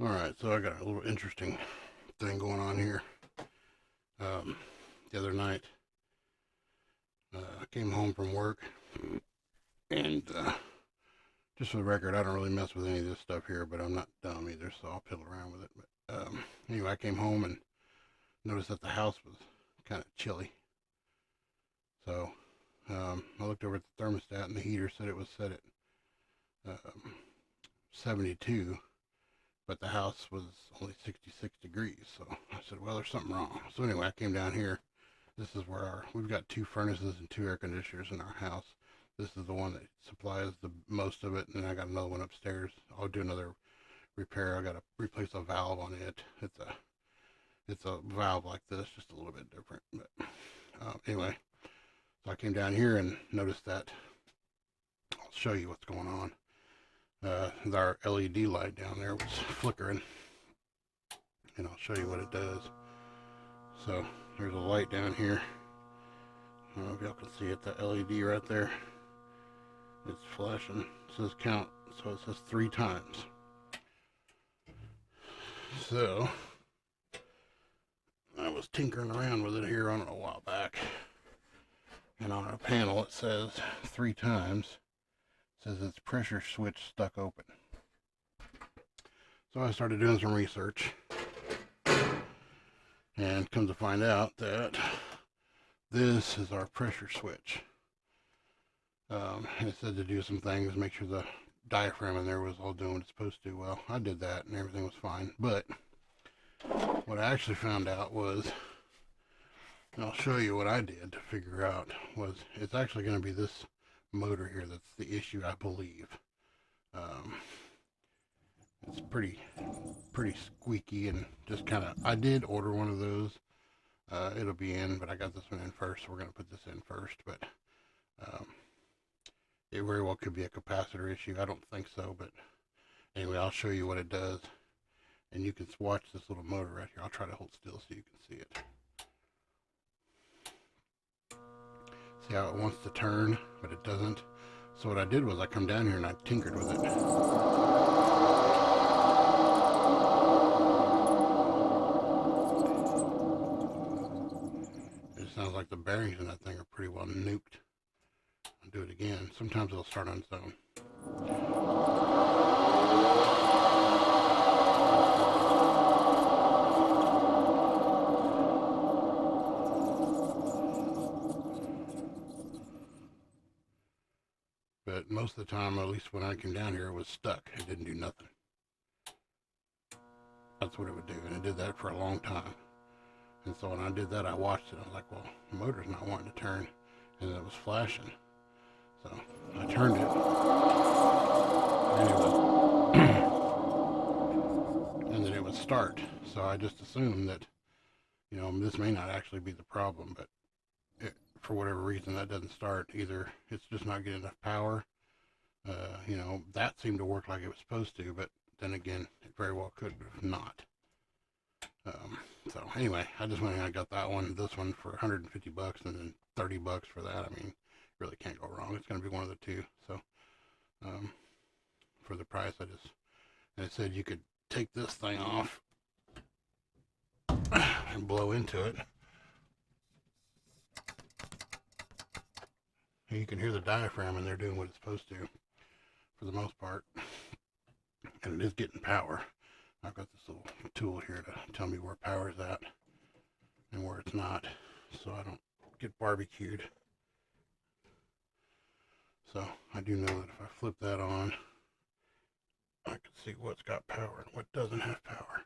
Alright, so I got a little interesting thing going on here. The other night, I came home from work, and just for the record, I don't really mess with any of this stuff here, but I'm not dumb either, so I'll piddle around with it. But anyway, I came home and noticed that the house was kind of chilly. So I looked over at the thermostat, and the heater said it was set at 72, but the house was only 66 degrees. So I said, well, there's something wrong. So anyway, I came down here. This is where we've got two furnaces and two air conditioners in our house. This is the one that supplies the most of it, and then I got another one upstairs. I'll do another repair. I got to replace a valve on it. It's a valve like this, just a little bit different. But anyway, so I came down here and noticed that. I'll show you what's going on. Our LED light down there was flickering, and I'll show you what it does. So there's a light down here. I don't know if y'all can see it, that LED right there. It's flashing. It says count, so it says 3 times. So I was tinkering around with it here on it a while back, and on our panel it says 3 times. It says it's pressure switch stuck open. So I started doing some research, and come to find out that this is our pressure switch. And it said to do some things, make sure the diaphragm in there was all doing what it's supposed to. Well, I did that and everything was fine. But what I actually found out was, and I'll show you what I did to figure out, was it's actually going to be this motor here that's the issue, I believe. It's pretty squeaky and just kind of, I did order one of those. It'll be in, but I got this one in first, so we're going to put this in first. But it very well could be a capacitor issue. I don't think so, but anyway, I'll show you what it does. And you can watch this little motor right here. I'll try to hold still so you can see it. See how it wants to turn, but it doesn't. So what I did was I come down here and I tinkered with it. It sounds like the bearings in that thing are pretty well nuked. I'll do it again. Sometimes it'll start on its own. But most of the time, at least when I came down here, it was stuck. It didn't do nothing. That's what it would do, and it did that for a long time. And so when I did that, I watched it. I was like, well, the motor's not wanting to turn, and it was flashing. So I turned it, and it would, and then it would start. So I just assumed that, this may not actually be the problem, but for whatever reason, that doesn't start. Either it's just not getting enough power. That seemed to work like it was supposed to, but then again, it very well could have not. So anyway, I just went and I got that one, this one for 150 bucks, and then 30 bucks for that. I mean, really can't go wrong. It's going to be one of the two. So for the price, and it said you could take this thing off and blow into it. And you can hear the diaphragm in there doing what it's supposed to for the most part. And it is getting power. I've got this little tool here to tell me where power is at and where it's not, so I don't get barbecued. So I do know that if I flip that on, I can see what's got power and what doesn't have power.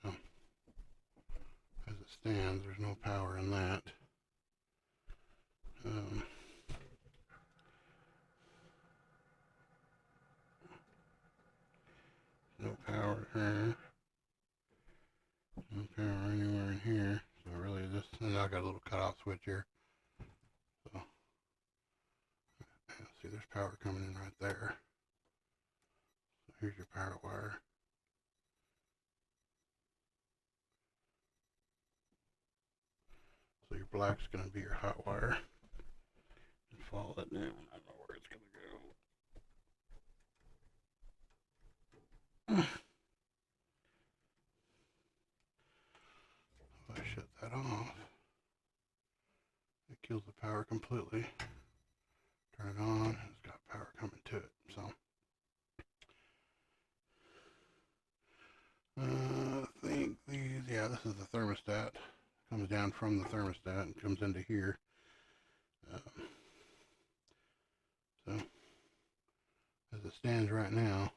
So as it stands, there's no power in that. No power here. No power anywhere in here. So really this, and I got a little cutoff switch here. So see, there's power coming in right there. So here's your power wire. black's going to be your hot wire. And follow that down. I don't know where it's going to go. If I shut that off, it kills the power completely. Turn it on, it's got power coming to it. So, I think these, yeah, this is the thermostat. Comes down from the thermostat and comes into here. So, as it stands right now,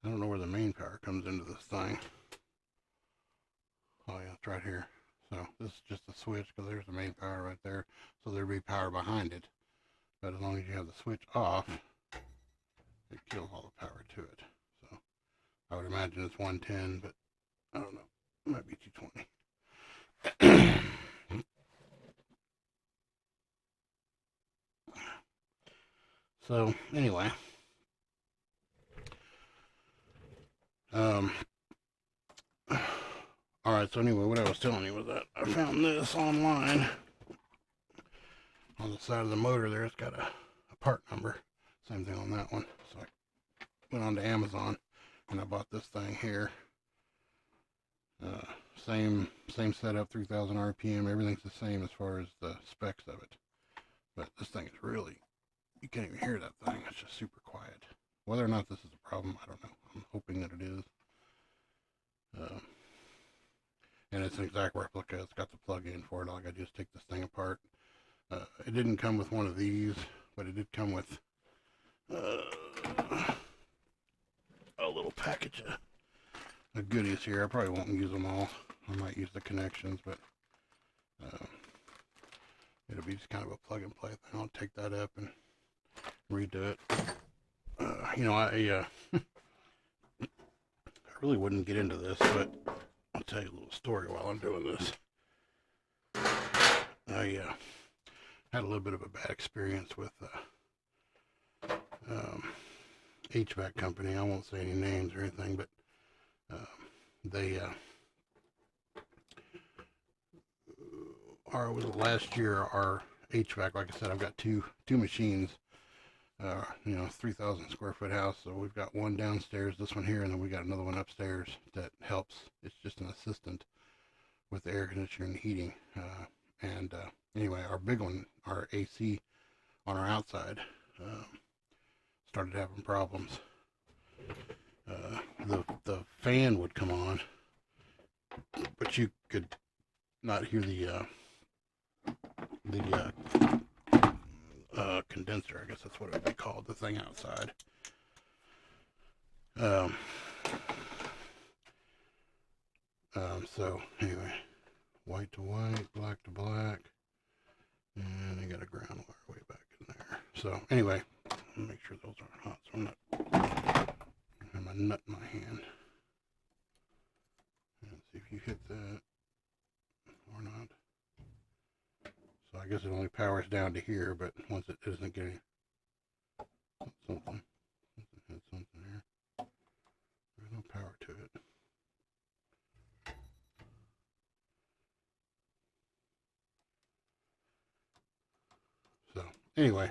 I don't know where the main power comes into this thing. Oh yeah, it's right here. So this is just a switch because there's the main power right there. So there'd be power behind it. But as long as you have the switch off, it kills all the power to it. So I would imagine it's 110, but I don't know. It might be 220. So anyway, all right. So anyway, what I was telling you was that I found this online. On the side of the motor there, it's got a part number. Same thing on that one. So I went on to Amazon and I bought this thing here. Same setup, 3,000 RPM. Everything's the same as far as the specs of it. But this thing is really, you can't even hear that thing. It's just super quiet. Whether or not this is a problem, I don't know. I'm hoping that it is. And it's an exact replica. It's got the plug-in for it. All I got to do is take this thing apart. It didn't come with one of these, but it did come with a little package of goodies here. I probably won't use them all. I might use the connections, but it'll be just kind of a plug and play thing. I'll take that up and redo it. You know, I really wouldn't get into this, but I'll tell you a little story while I'm doing this. I had a little bit of a bad experience with HVAC company. I won't say any names or anything, but they was last year our HVAC, like I said, I've got two machines, you know, 3,000 square foot house. So we've got one downstairs, this one here, and then we got another one upstairs that helps. It's just an assistant with the air conditioning and heating. Anyway, our big one, our AC on our outside, started having problems. The fan would come on, but you could not hear the condenser. I guess that's what it would be called, the thing outside. So anyway, white to white, black to black, and I got a ground wire way back in there. So anyway, make sure those aren't hot, so I'm not having my nut in my hand. And see if you hit that or not. So I guess it only powers down to here, but once it isn't getting something had something here. There's no power to it. So anyway,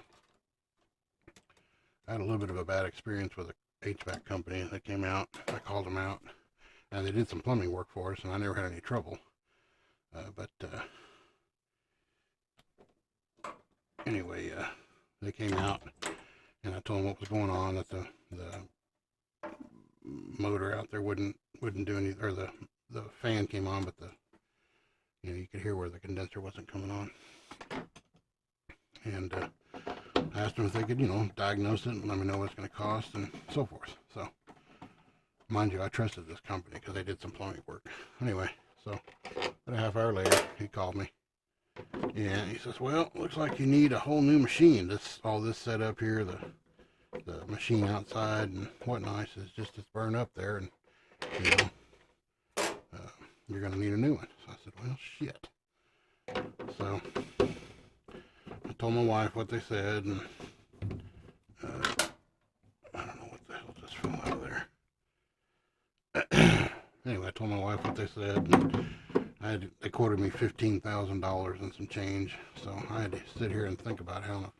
I had a little bit of a bad experience with a HVAC company that came out. I called them out, and they did some plumbing work for us, and I never had any trouble. Anyway, they came out, and I told them what was going on. That the motor out there wouldn't do any, or the fan came on, but you could hear where the condenser wasn't coming on. And I asked them if they could, diagnose it and let me know what it's going to cost and so forth. So, mind you, I trusted this company because they did some plumbing work. Anyway, so about a half hour later, he called me. And he says, well, looks like you need a whole new machine. All this set up here, the machine outside and whatnot. He says, just it's burned up there, and you're going to need a new one. So I said, well, shit. So I told my wife what they said, and I don't know what the hell just fell out of there. Anyway, I told my wife what they said, and They quoted me $15,000 and some change, so I had to sit here and think about how the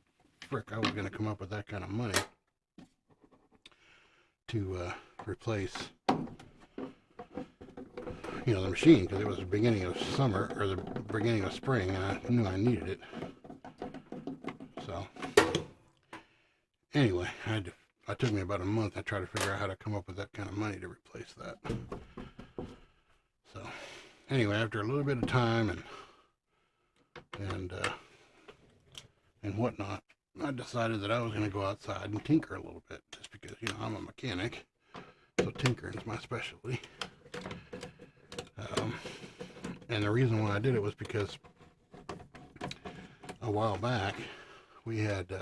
frick I was going to come up with that kind of money to replace, you know, the machine, because it was the beginning of summer, or the beginning of spring, and I knew I needed it. So anyway, it took me about a month. I tried to figure out how to come up with that kind of money to replace that. So anyway, after a little bit of time and whatnot, I decided that I was going to go outside and tinker a little bit, just because, you know, I'm a mechanic, so tinkering is my specialty. And the reason why I did it was because a while back we had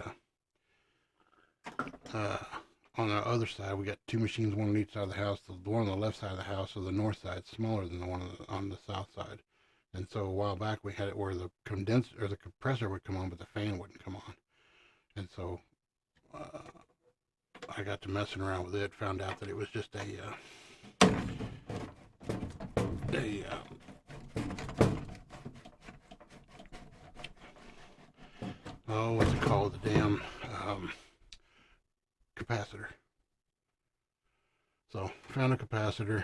on the other side, we got two machines, one on each side of the house. The one on the left side of the house, or the north side, smaller than the one on the south side. And so a while back we had it where the condenser or the compressor would come on, but the fan wouldn't come on. And so I got to messing around with it, found out that it was just oh, what's it called? The damn capacitor. So found a capacitor,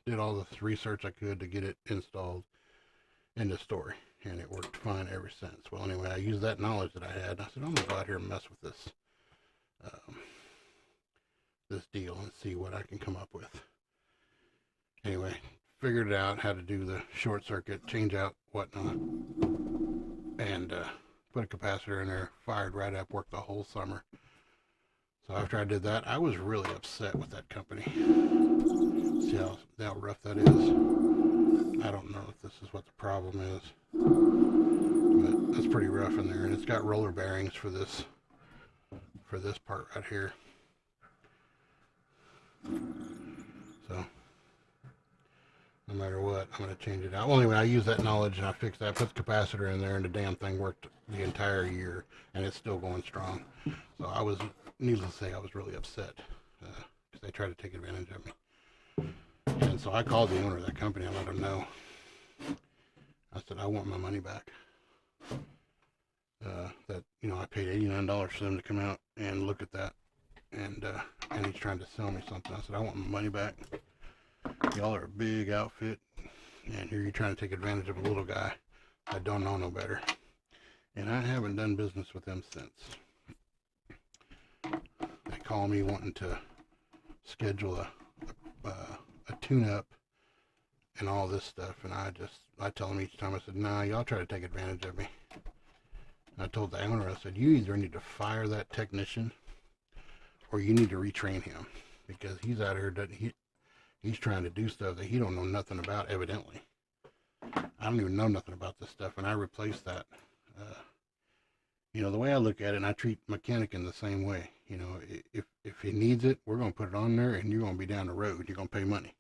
did all the research I could to get it installed. End of story. And it worked fine ever since. Well, anyway, I used that knowledge that I had, and I said, I'm gonna go out here and mess with this this deal and see what I can come up with. Anyway, figured out how to do the short circuit, change out whatnot, and put a capacitor in there, fired right up, worked the whole summer. So after I did that, I was really upset with that company. See how rough that is? I don't know if this is what the problem is, but that's pretty rough in there, and it's got roller bearings for this part right here. So no matter what, I'm going to change it out. Well, anyway, I used that knowledge and I fixed that, put the capacitor in there, and the damn thing worked the entire year, and it's still going strong. So I was, needless to say, I was really upset because they tried to take advantage of me. And so I called the owner of that company and let him know. I said, I want my money back. That, you know, I paid $89 for them to come out and look at that, and he's trying to sell me something. I said, I want my money back. Y'all are a big outfit, and here you're trying to take advantage of a little guy that don't know no better. And I haven't done business with them since. They call me wanting to schedule a tune-up and all this stuff, and I tell them each time, I said, nah, y'all try to take advantage of me. And I told the owner, I said, you either need to fire that technician or you need to retrain him, because he's out here, he's trying to do stuff that he don't know nothing about, evidently. I don't even know nothing about this stuff, and I replaced that. You know, the way I look at it, and I treat mechanic in the same way. You know, if he needs it, we're going to put it on there, and you're going to be down the road. You're going to pay money.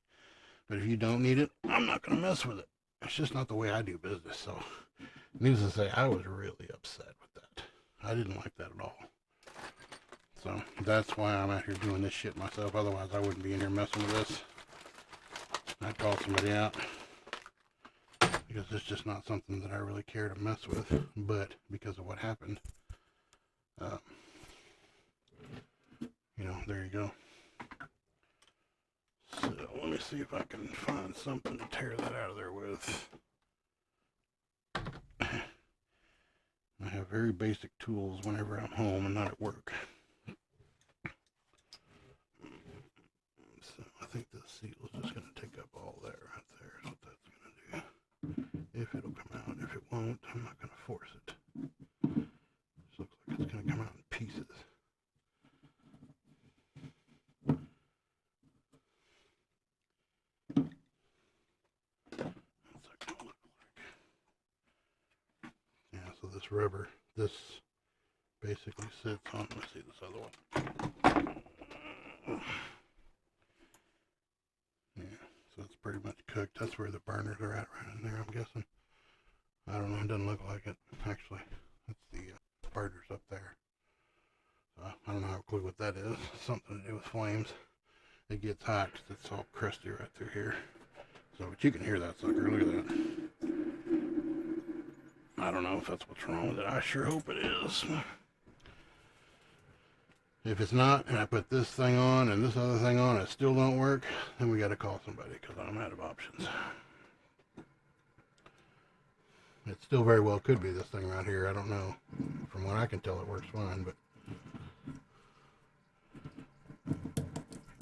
But if you don't need it, I'm not going to mess with it. It's just not the way I do business. So, needless to say, I was really upset with that. I didn't like that at all. So, that's why I'm out here doing this shit myself. Otherwise, I wouldn't be in here messing with this. I'd call somebody out, because it's just not something that I really care to mess with. But because of what happened, you know, there you go. So let me see if I can find something to tear that out of there with. I have very basic tools whenever I'm home and not at work. So I think the seal is just going to take up all that right there. Is what that's going to do. If it'll come out. If it won't, I'm not going to force it. This looks like it's going to come out in pieces. What's that going to look like? Yeah, so this rubber, this basically sits on, let's see this other one. Yeah, so it's pretty much cooked. That's where the burners are at right in there, I'm guessing. I don't know, it doesn't look like it, actually. That's the burners up there. So I don't know, have a clue what that is. Something to do with flames. It gets hot because it's all crusty right through here. So, but you can hear that sucker, look at that. I don't know if that's what's wrong with it. I sure hope it is. If it's not, and I put this thing on and this other thing on, and it still don't work, then we got to call somebody because I'm out of options. It still very well could be this thing right here. I don't know. From what I can tell, it works fine, but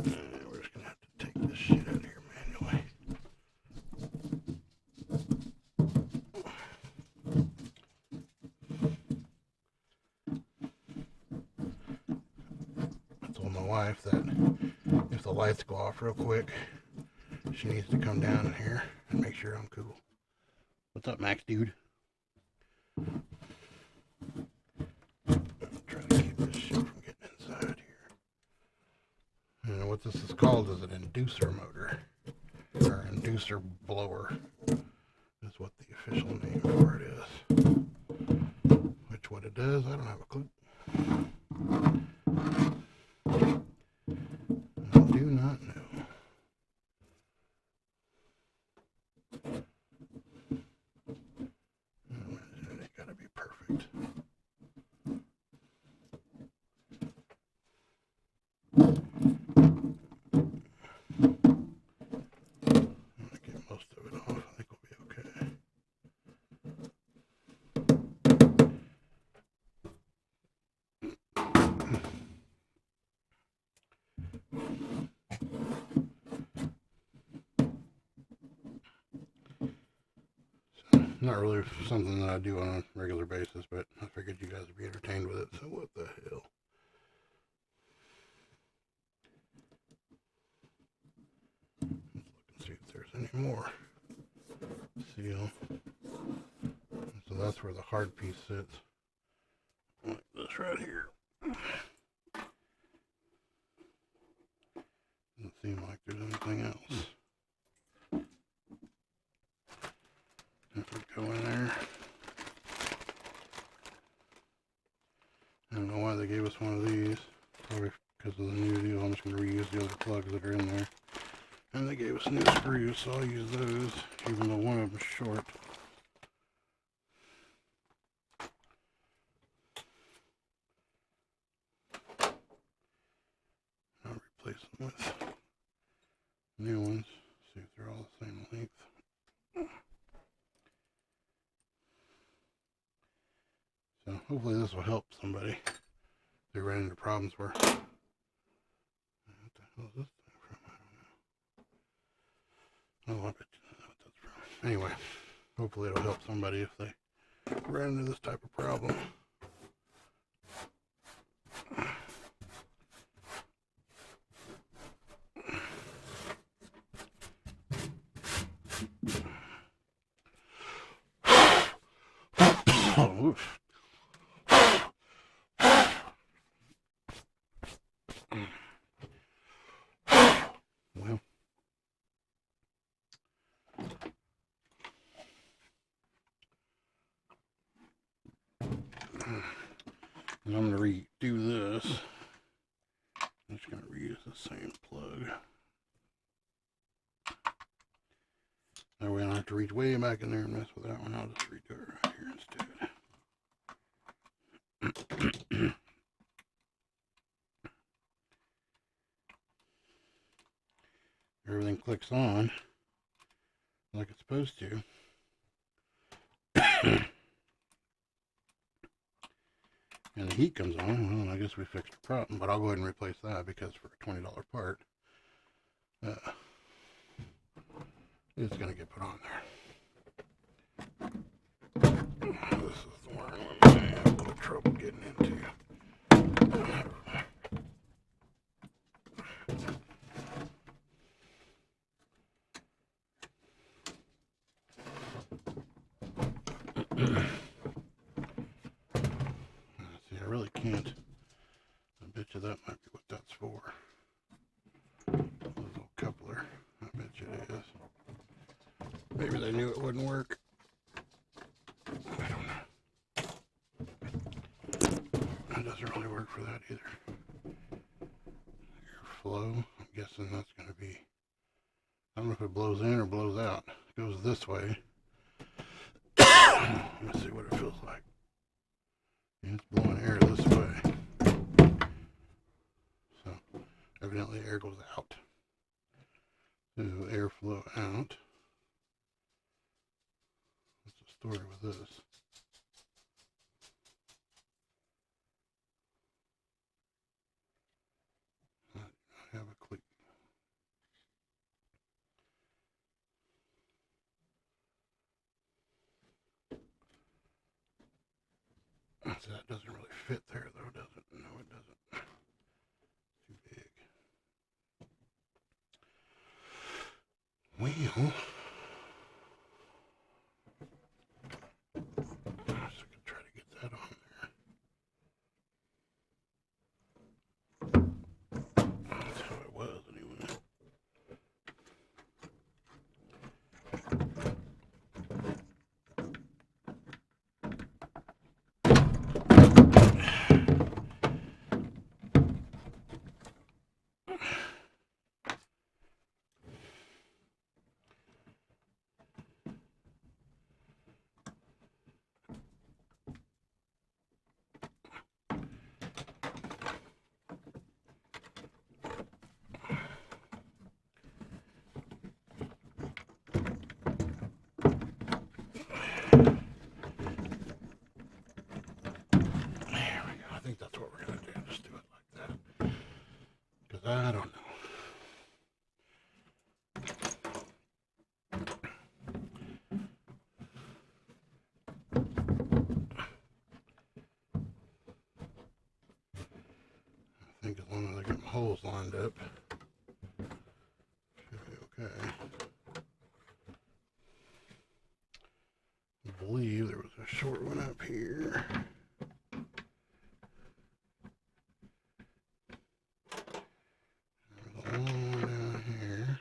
we're just going to have to take this shit out of here manually. I told my wife that if the lights go off real quick, she needs to come down in here and make sure I'm cool. What's up, Max, dude? Try to keep this shit from getting inside here. And what this is called is an inducer motor, or inducer blower, is what the official name for it is. Which what it does, I don't have a clue. I do not know. It's gotta be perfect. Get most of it off. I think we'll be okay. Not really something that I do on a regular basis, but I figured you guys would be entertained with it, so what the hell. Let's look and see if there's any more seal. So that's where the hard piece sits. Like this right here. Doesn't seem like there's anything else. If we go in there, I don't know why they gave us one of these. Probably because of the new deal. I'm just going to reuse the other plugs that are in there. And they gave us new screws, so I'll use those, even though one of them is short. I'll replace them with new ones. See if they're all the same length. So hopefully this will help somebody if they ran into problems where, what the hell is this thing from? I don't know. Oh, I bet you know what that's from. Anyway, hopefully it'll help somebody if they ran into this type of problem. Oh, oof. Well, and I'm going to redo this. I'm just going to reuse the same plug. That way I don't have to reach way back in there and mess with that one. I'll just redo it right here instead. Everything clicks on like it's supposed to. And the heat comes on. Well, I guess we fixed the problem, but I'll go ahead and replace that because for a $20 part, it's going to get put on there. This is the one I have a little trouble getting into. See, I really can't. I bet you that might be what that's for. A little coupler. I bet you it is. Maybe they knew it wouldn't work. I don't know. It doesn't really work for that either. Airflow. I'm guessing that's going to be, I don't know if it blows in or blows out. It goes this way. Let's see what it feels like. Yeah, it's blowing air this way. So evidently air goes out. So airflow out. What's the story with this? I have a click. So that doesn't really fit there though, does it? No, it doesn't. Too big. Well, I just could try to get that on there. That's how it was anyway. I think that's what we're going to do. Just do it like that. Because I don't know. I think as long as I get my holes lined up, should be okay. I believe there was a short one up here. There's a long one down here.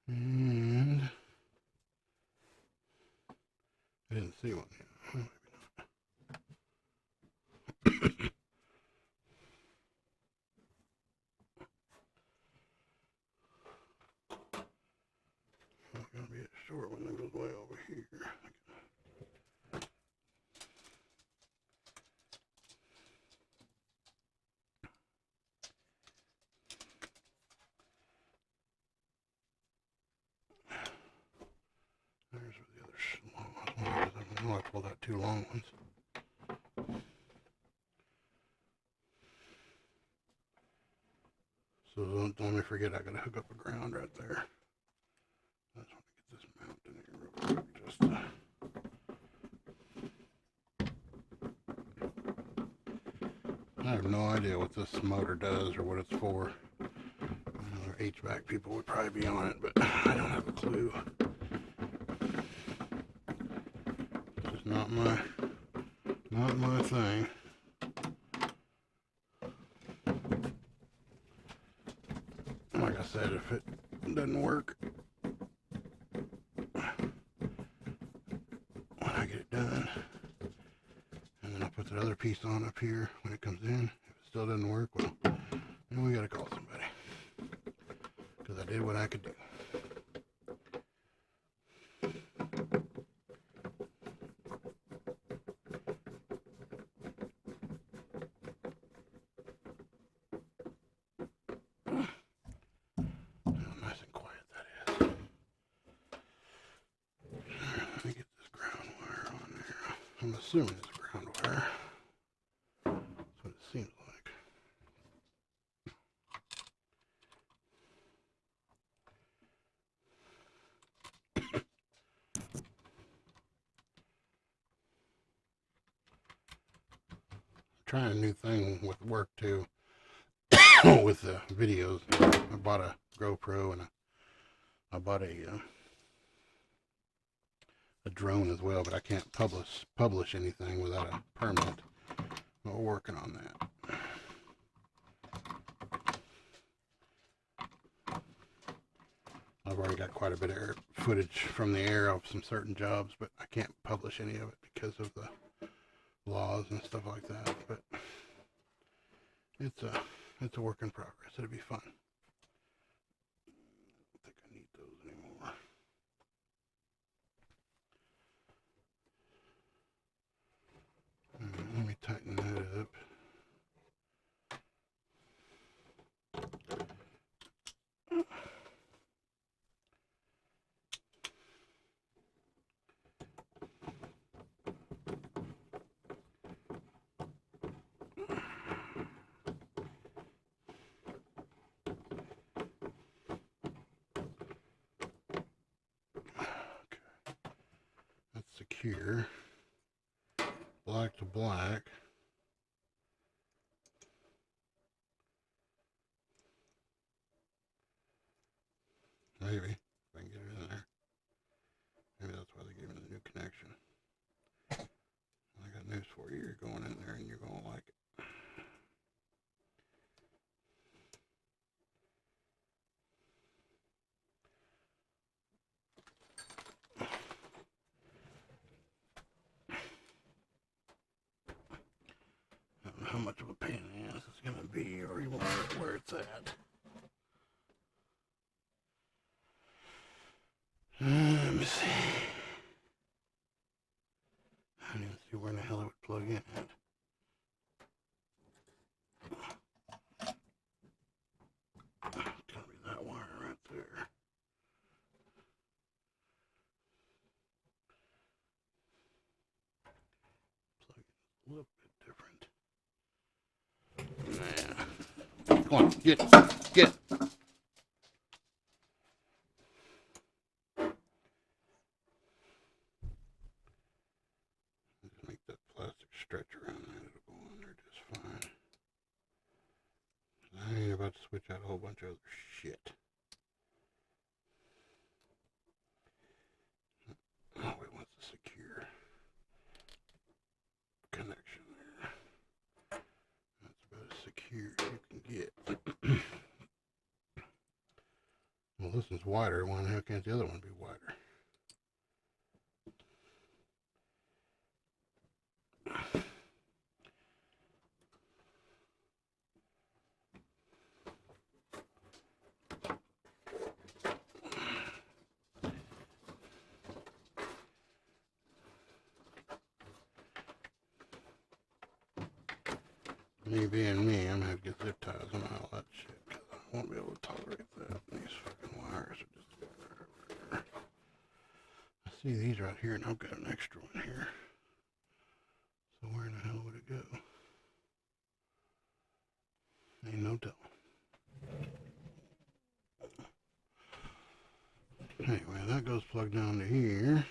And I didn't see one yet. Well, maybe not. It's going to be a short one that goes way over here. There's where the other long one was. I know I pulled out two long ones. So don't let me forget, I gotta hook up a ground right there. I just want to get this mounted in here real quick. I have no idea what this motor does or what it's for. Other HVAC people would probably be on it, but I don't have a clue. It's just not my thing. Like I said, if it doesn't work when I get it done, and then I'll put that other piece on up here when it comes in. If it still doesn't work, well, then we gotta call somebody. Because I did what I could do. I'm assuming it's ground wire. That's what it seems like. I'm trying a new thing with work too. With the videos. I bought a GoPro and I bought a drone as well, but I can't publish anything without a permit. We're working on that. I've already got quite a bit of footage from the air of some certain jobs, but I can't publish any of it because of the laws and stuff like that. But it's a work in progress. It'll be fun. here. Black to black. Maybe, if I can get it in there. Maybe that's why they gave me the new connection. I got news for you. You're going in there and you're going to like it. I don't know how much of a pain in the ass it's going to be or even where it's at. Let me see. I didn't even see where in the hell it would plug in at. It's gonna be that wire right there. Plug in a little bit different. Nah. Come on, get. Stretch around that, it'll go on there just fine. I ain't about to switch out a whole bunch of other shit. Oh, it wants a secure connection there. That's about as secure as you can get. Well, this one's wider. Why the hell can't the other one be wider? Me being me, I'm gonna have to get zip ties and all that shit, because I won't be able to tolerate that. These fucking wires are just... I see these right here, and I've got an extra one here. So where in the hell would it go? Ain't no telling. Anyway, that goes plugged down to here.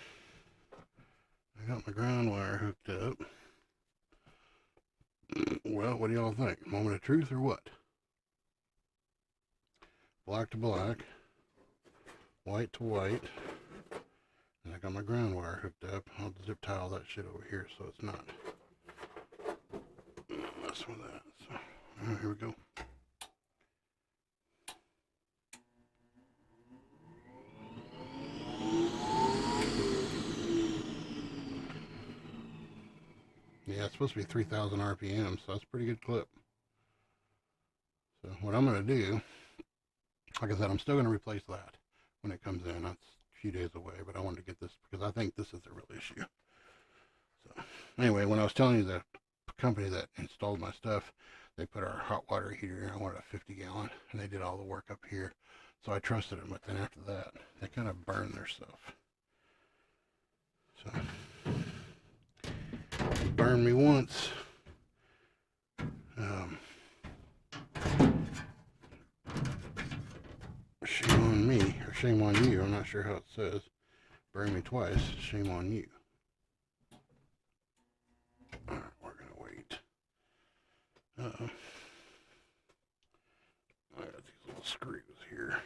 I got my ground wire hooked up. Well, what do y'all think? Moment of truth or what? Black to black, white to white, and I got my ground wire hooked up. I'll zip tie all that shit over here so it's not mess with that. So, here we go. Yeah, it's supposed to be 3,000 RPM, so that's a pretty good clip. So what I'm going to do, like I said, I'm still going to replace that when it comes in. That's a few days away, but I wanted to get this because I think this is the real issue. So anyway, when I was telling you the company that installed my stuff, they put our hot water heater in. I wanted a 50-gallon, and they did all the work up here. So I trusted them, but then after that, they kind of burned their stuff. So... burned me once. Shame on me, or shame on you. I'm not sure how it says. Burn me twice. Shame on you. Alright, we're gonna wait. I got these little screws here.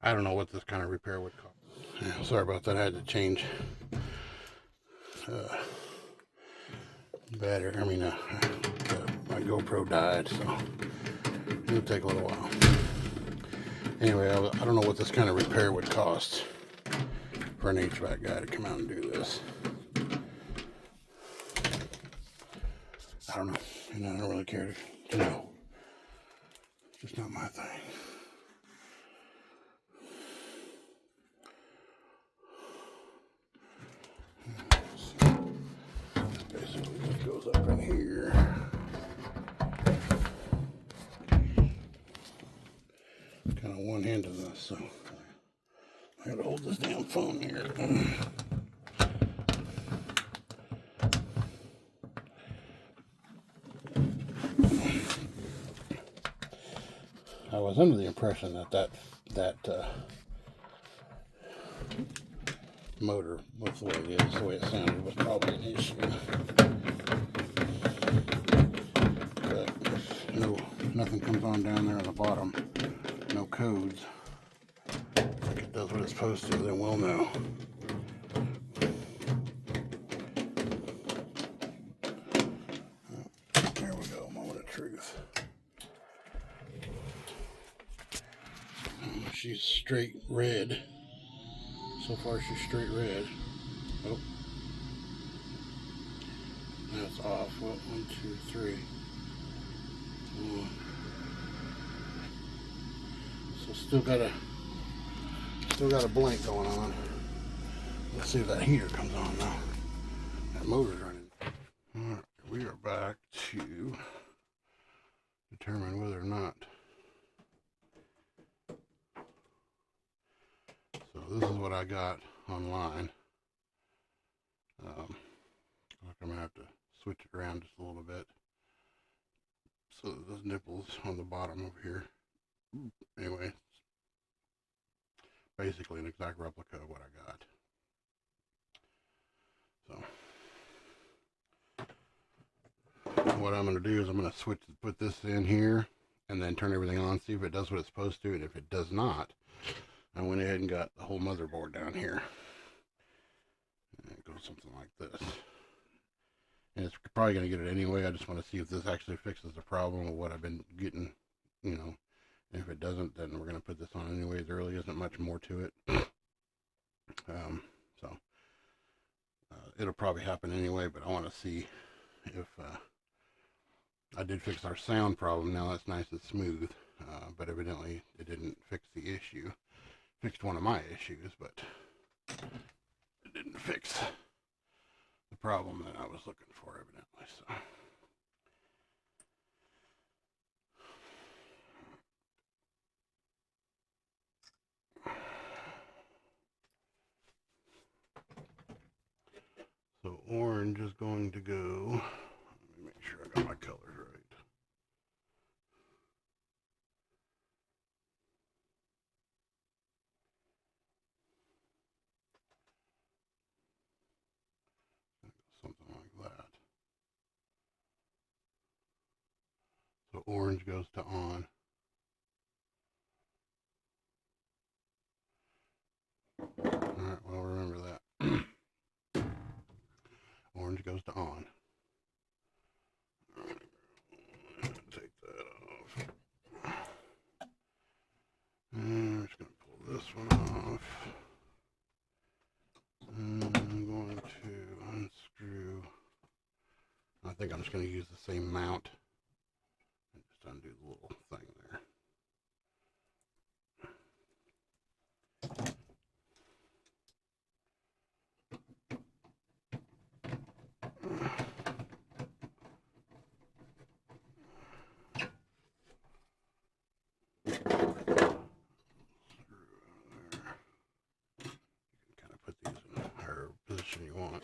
I don't know what this kind of repair would cost. Yeah, sorry about that. I had to change battery. I mean, my GoPro died, so it'll take a little while. Anyway, I don't know what this kind of repair would cost for an HVAC guy to come out and do this. I don't know, and I don't really care to know. It's just not my thing. Basically, it goes up in here. Kind of one-handed this, so I gotta hold this damn phone here. was under the impression that motor, with the way it is, the way it sounded, was probably an issue. But no, nothing comes on down there on the bottom. No codes. Like it does what it's supposed to, then we'll know. There we go, moment of truth. She's straight red. So far she's straight red. Oh. That's off. Well, 1, 2, 3. So still got a blink going on. Let's see if that heater comes on now. That motor's running. Alright, we are back to determine whether or not. So this is what I got online. I'm gonna have to switch it around just a little bit. So those nipples on the bottom over here. Anyway, basically an exact replica of what I got. So what I'm going to do is I'm going to put this in here and then turn everything on, see if it does what it's supposed to, and if it does not, I went ahead and got the whole motherboard down here. And it goes something like this. And it's probably going to get it anyway. I just want to see if this actually fixes the problem of what I've been getting, you know. And if it doesn't, then we're going to put this on anyway. There really isn't much more to it. It'll probably happen anyway, but I want to see if I did fix our sound problem. Now that's nice and smooth, but evidently it didn't fix the issue. Fixed one of my issues, but it didn't fix the problem that I was looking for, evidently. So. So orange is going to go, let me make sure I got my colors right. Something like that. So orange goes to on. Alright, well remember that. Orange goes to on. Take that off. And I'm just going to pull this one off. And I'm going to unscrew. I think I'm just going to use the same mount. And just undo the little thing there. Position you want.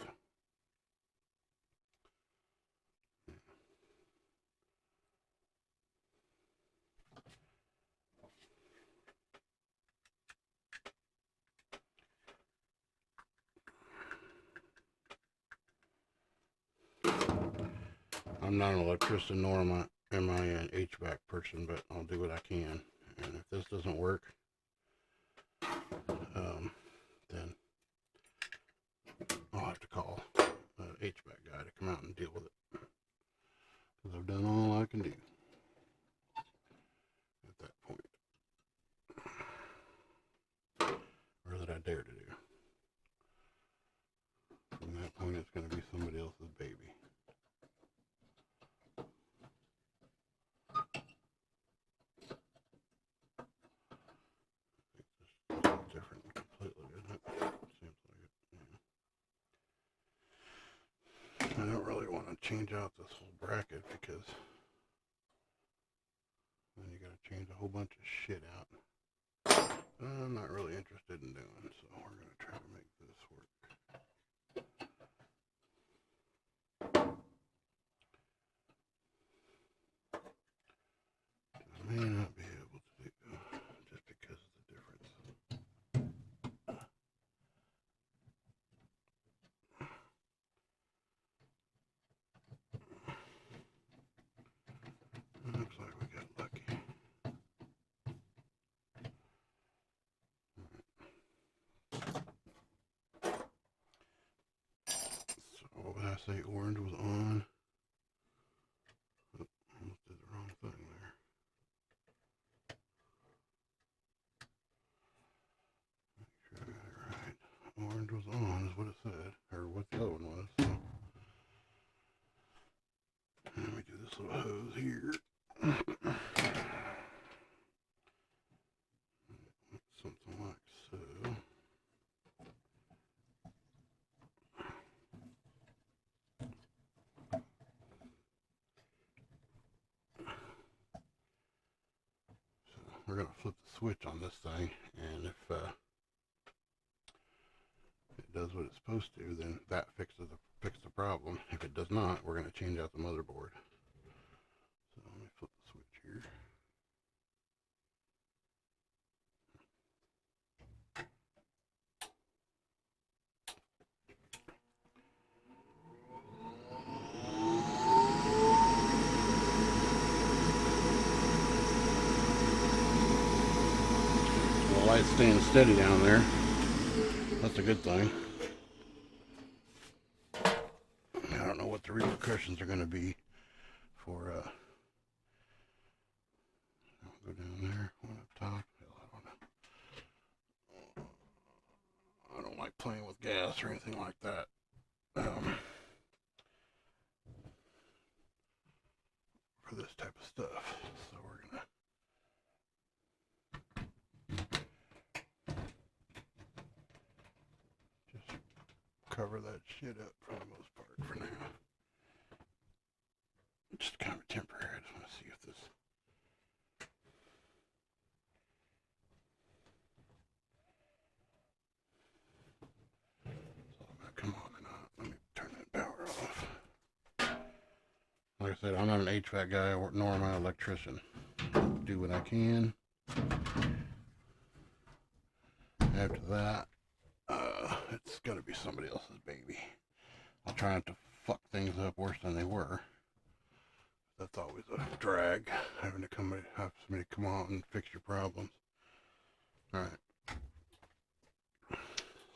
I'm not an electrician nor am I an HVAC person, but I'll do what I can. And if this doesn't work, then I'll have to call an HVAC guy to come out and deal with it. Because I've done all I can do at that point. Or that I dare to do. From that point, it's going to be somebody else's baby. Different completely, isn't it? Seems like it. Yeah. I don't really want to change out this whole bracket because then you got to change a whole bunch of shit out. I'm not really interested in doing, so we're going to try to make this work. I may not be able to do say orange was on. Oh, almost did the wrong thing there. Make sure I got it right. Orange was on is what it said, or what the other one was. So. Let me do this little hose here. Something like so. We're going to flip the switch on this thing, and if it does what it's supposed to, then that fixes the problem. If it does not, we're going to change out the motherboard. So let me flip the switch here. The light's staying steady down there. That's a good thing. I don't know what the repercussions are going to be for I'll go down there, one up top. I don't like playing with gas or anything like that. For this type of stuff. So we're gonna just cover that shit up for the most part for now. Just kind of temporary. I just want to see if this is all gonna come on or not. Let me turn that power off. Like I said, I'm not an HVAC guy, nor am I an electrician. Do what I can. After that, it's got to be somebody else's baby. I'll try not to fuck things up worse than they were. That's always a drag, having to have somebody come out and fix your problems. All right.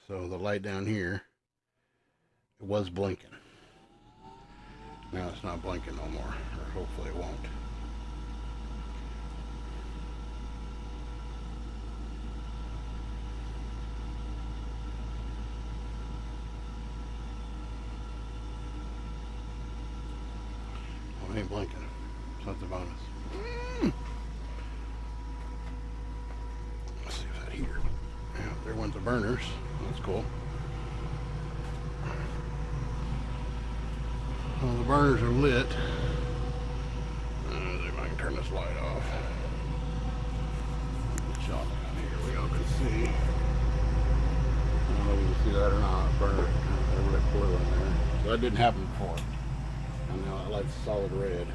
So the light down here, it was blinking. Now it's not blinking no more, or hopefully it won't. Well, it ain't blinking, so that's a bonus. Let's see if that heater. Yeah, there went the burners. That's cool. Well, the burners are lit. See if I can turn this light off. Shot down here, we all can see. I don't know if you can see that or not. Burner, kind of red blue in there. So that didn't happen before. And now that light's solid red.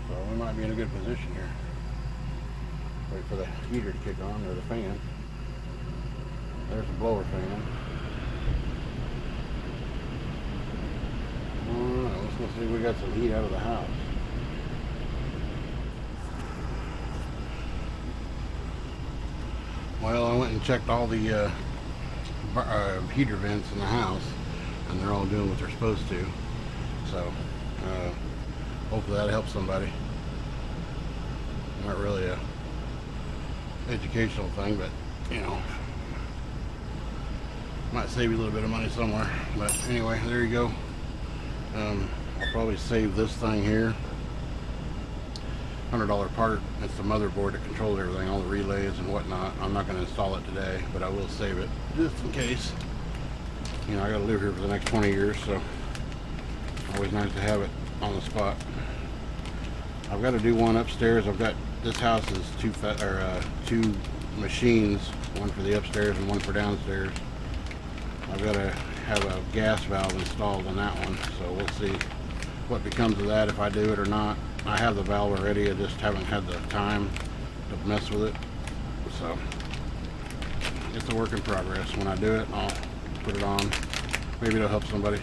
So we might be in a good position here. Wait for the heater to kick on, or the fan. There's the blower fan. Alright, let's go see if we got some heat out of the house. Well, I went and checked all the heater vents in the house, and they're all doing what they're supposed to. So, hopefully that helps somebody. Not really a educational thing, but, you know, might save you a little bit of money somewhere. But anyway, there you go. I'll probably save this thing here. $100 part. It's the motherboard that controls everything, all the relays and whatnot. I'm not going to install it today, but I will save it just in case. You know, I got to live here for the next 20 years, so always nice to have it on the spot. I've got to do one upstairs. This house is two machines, one for the upstairs and one for downstairs. I've got to have a gas valve installed on that one, so we'll see what becomes of that, if I do it or not. I have the valve already, I just haven't had the time to mess with it, so it's a work in progress. When I do it, I'll put it on. Maybe it'll help somebody.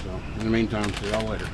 So in the meantime, see y'all later.